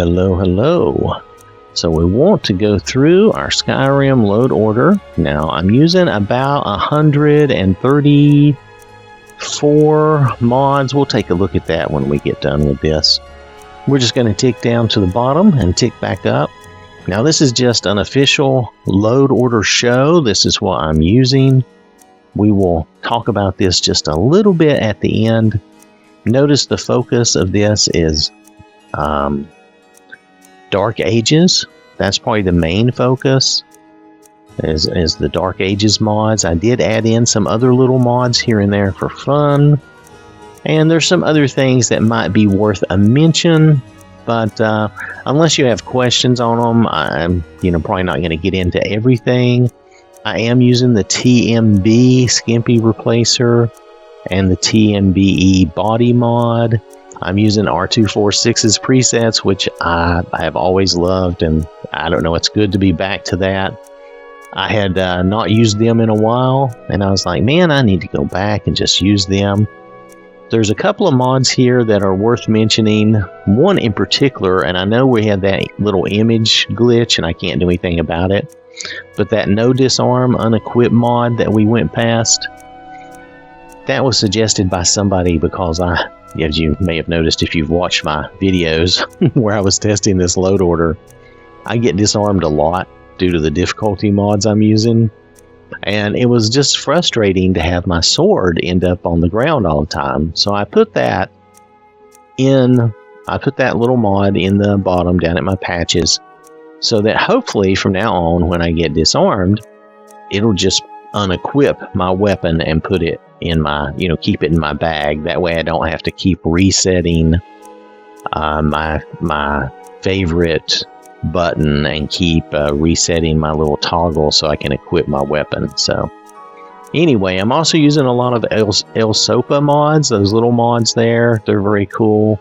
Hello. So we want to go through our Skyrim load order. Now I'm using about 134 mods. We'll take a look at that when we get done with this. We're just going to tick down to the bottom and tick back up. Now this is just an official load order show. This is what I'm using. We will talk about this just a little bit at the end. Notice the focus of this is Dark Ages. That's probably the main focus is the Dark Ages mods. I did add in some other little mods here and there for fun, and there's some other things that might be worth a mention, but unless you have questions on them, I'm probably not going to get into everything. I am using the TMB Skimpy Replacer and the TMBE Body mod. I'm using R246's presets, which I have always loved, and I don't know, it's good to be back to that. I had not used them in a while, and I was like, man, I need to go back and just use them. There's a couple of mods here that are worth mentioning. One in particular, and I know we had that little image glitch, and I can't do anything about it, but that no disarm unequip mod that we went past, that was suggested by somebody because as you may have noticed if you've watched my videos where I was testing this load order, I get disarmed a lot due to the difficulty mods I'm using, and it was just frustrating to have my sword end up on the ground all the time. So I put that little mod in the bottom down at my patches, so that hopefully from now on when I get disarmed, it'll just unequip my weapon and put it in my, keep it in my bag. That way I don't have to keep resetting my favorite button and keep resetting my little toggle so I can equip my weapon. So anyway, I'm also using a lot of El Sopa mods, those little mods there. They're very cool.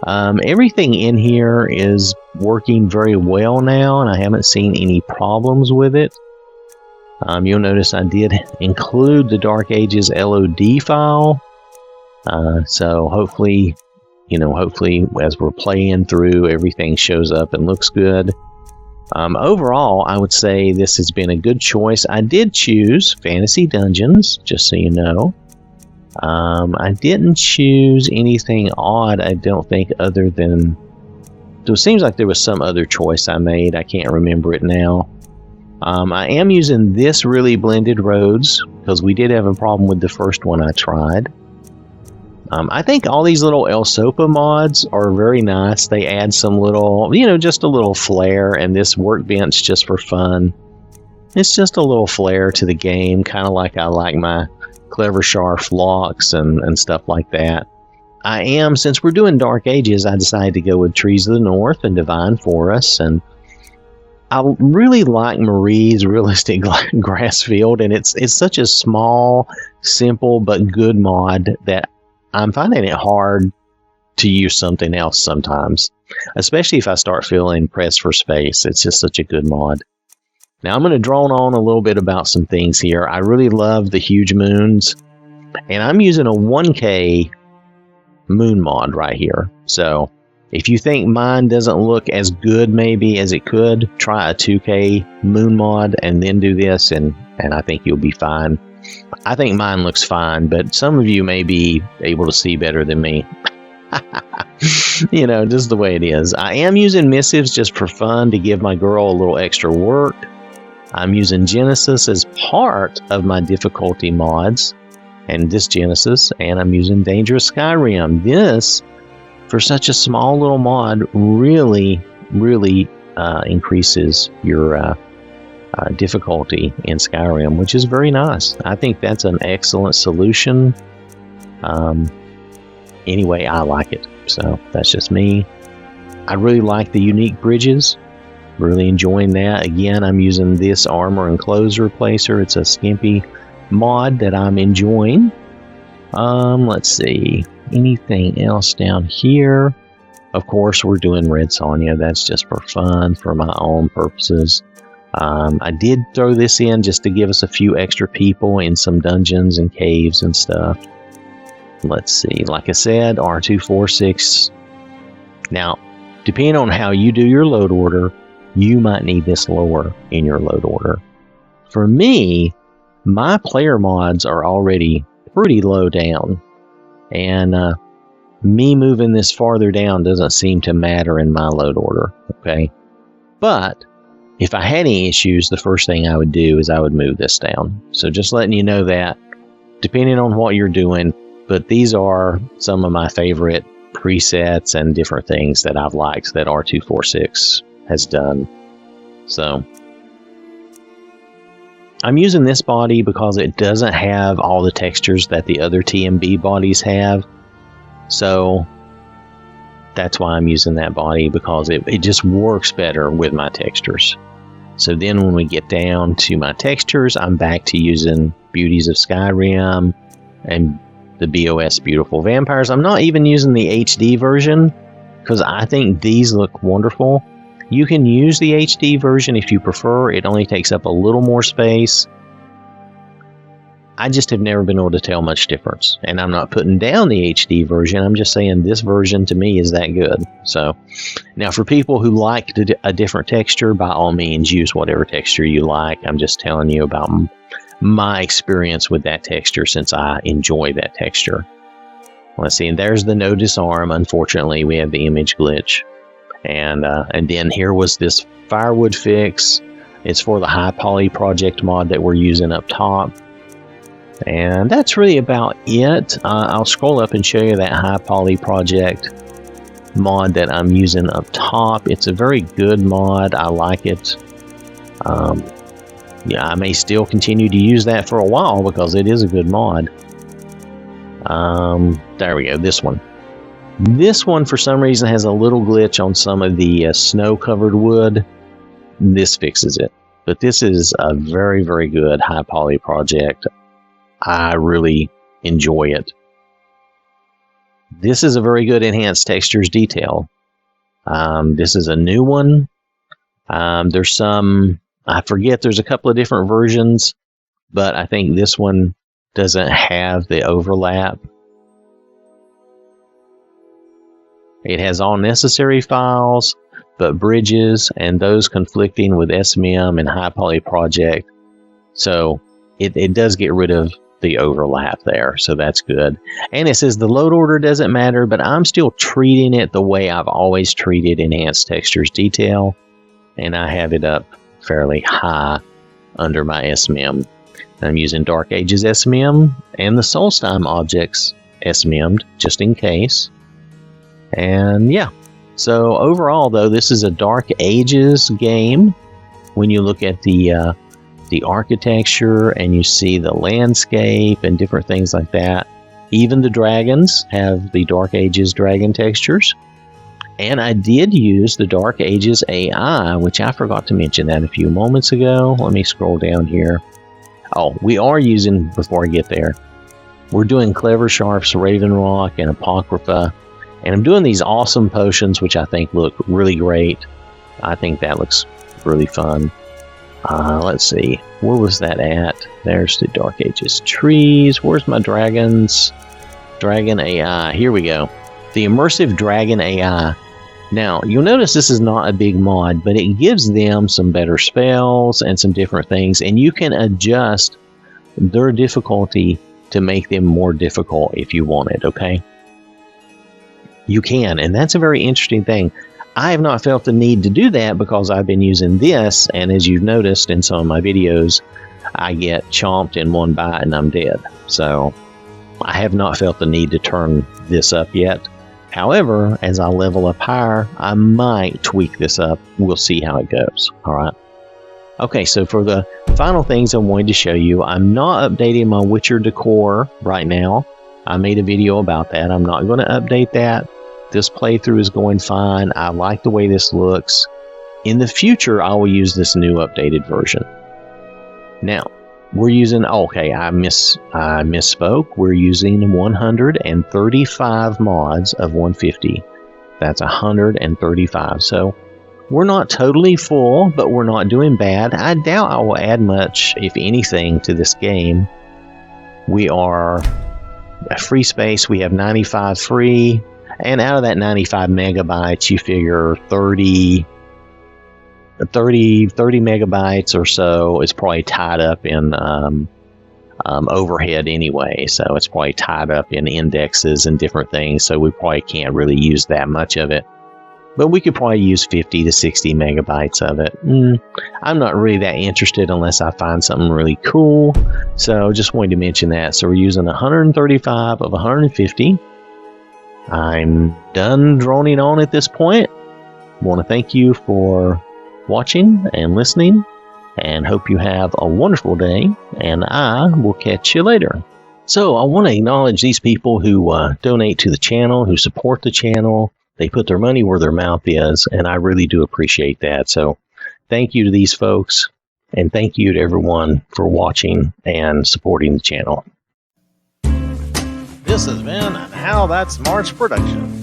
Everything in here is working very well now, and I haven't seen any problems with it. You'll notice I did include the Dark Ages LOD file, so hopefully as we're playing through, everything shows up and looks good. Overall, I would say this has been a good choice. I did choose Fantasy Dungeons, just so you know. I didn't choose anything odd, I don't think, other than... It seems like there was some other choice I made. I can't remember it now. I am using this really blended roads because we did have a problem with the first one I tried. I think all these little El Sopa mods are very nice. They add some little, just a little flair, and this workbench just for fun. It's just a little flair to the game, kind of like I like my Clever Sharf locks and stuff like that. Since we're doing Dark Ages, I decided to go with Trees of the North and Divine Forests, and I really like Marie's Realistic Grass Field, and it's such a small, simple, but good mod that I'm finding it hard to use something else sometimes, especially if I start feeling pressed for space. It's just such a good mod. Now I'm going to drone on a little bit about some things here. I really love the huge moons, and I'm using a 1K moon mod right here. So if you think mine doesn't look as good maybe as it could, try a 2K moon mod and then do this, and I think you'll be fine. I think mine looks fine, but some of you may be able to see better than me. Just the way it is. I am using missives just for fun to give my girl a little extra work. I'm using Genesis as part of my difficulty mods, and this Genesis, and I'm using Dangerous Skyrim. This, for such a small little mod, really increases your difficulty in Skyrim, which is very nice. I think that's an excellent solution. Anyway, I like it, so that's just me. I really like the unique bridges, really enjoying that. Again, I'm using this Armor and Clothes replacer. It's a skimpy mod that I'm enjoying. Let's see, anything else down here? Of course, we're doing Red Sonja. That's just for fun, for my own purposes. I did throw this in just to give us a few extra people in some dungeons and caves and stuff. Let's see, like I said, R246. Now, depending on how you do your load order, you might need this lower in your load order. For me, my player mods are already pretty low down, and me moving this farther down doesn't seem to matter in my load order, okay? But if I had any issues, the first thing I would do is I would move this down. So just letting you know that, depending on what you're doing, but these are some of my favorite presets and different things that I've liked that R246 has done. So I'm using this body because it doesn't have all the textures that the other TMB bodies have. So that's why I'm using that body, because it just works better with my textures. So then when we get down to my textures, I'm back to using Beauties of Skyrim and the BOS Beautiful Vampires. I'm not even using the HD version because I think these look wonderful. You can use the HD version if you prefer. It only takes up a little more space. I just have never been able to tell much difference. And I'm not putting down the HD version. I'm just saying this version to me is that good. So now for people who like a different texture, by all means use whatever texture you like. I'm just telling you about my experience with that texture since I enjoy that texture. Let's see, and there's the no disarm. Unfortunately, we have the image glitch. And then here was this Firewood Fix. It's for the High Poly project mod that we're using up top. And that's really about it. I'll scroll up and show you that High Poly project mod that I'm using up top. It's a very good mod. I like it. Yeah, I may still continue to use that for a while because it is a good mod. There we go, this one. This one, for some reason, has a little glitch on some of the snow-covered wood. This fixes it. But this is a very, very good High Poly project. I really enjoy it. This is a very good enhanced textures detail. This is a new one. There's some, I forget, there's a couple of different versions, but I think this one doesn't have the overlap. It has all necessary files, but bridges and those conflicting with SMIM and High Poly project. So it does get rid of the overlap there, so that's good. And it says the load order doesn't matter, but I'm still treating it the way I've always treated enhanced textures detail, and I have it up fairly high under my SMIM. I'm using Dark Ages SMIM and the Solstheim objects SMIM'd just in case. And yeah, so overall though, this is a Dark Ages game. When you look at the architecture and you see the landscape and different things like that. Even the dragons have the Dark Ages dragon textures. And I did use the Dark Ages AI, which I forgot to mention that a few moments ago. Let me scroll down here. Oh, we are using, before I get there, we're doing Clever Sharp's Raven Rock and Apocrypha. And I'm doing these awesome potions, which I think look really great. I think that looks really fun. Let's see, where was that at? There's the Dark Ages trees. Where's my dragons? Dragon AI. Here we go. The Immersive Dragon AI. Now, you'll notice this is not a big mod, but it gives them some better spells and some different things, and you can adjust their difficulty to make them more difficult if you want it, okay? You can, and that's a very interesting thing. I have not felt the need to do that because I've been using this, and as you've noticed in some of my videos, I get chomped in one bite and I'm dead. So I have not felt the need to turn this up yet. However, as I level up higher, I might tweak this up. We'll see how it goes. All right. Okay, so for the final things I'm going to show you, I'm not updating my Witcher decor right now. I made a video about that. I'm not going to update that. This playthrough is going fine. I like the way this looks. In the future, I will use this new updated version. Now, we're using, okay, I misspoke. We're using 135 mods of 150. That's 135. So we're not totally full, but we're not doing bad. I doubt I will add much, if anything, to this game. We are a free space. We have 95 free. And out of that 95 megabytes, you figure 30 megabytes or so is probably tied up in overhead anyway. So it's probably tied up in indexes and different things. So we probably can't really use that much of it. But we could probably use 50 to 60 megabytes of it. I'm not really that interested unless I find something really cool. So just wanted to mention that. So we're using 135 of 150. I'm done droning on at this point. I want to thank you for watching and listening, and hope you have a wonderful day, and I will catch you later. So I want to acknowledge these people who donate to the channel, who support the channel. They put their money where their mouth is, and I really do appreciate that. So thank you to these folks, and thank you to everyone for watching and supporting the channel. This has been an OwwThatSmarts production.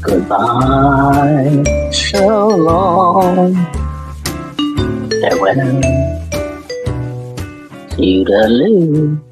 Goodbye, so long, farewell, toodaloo.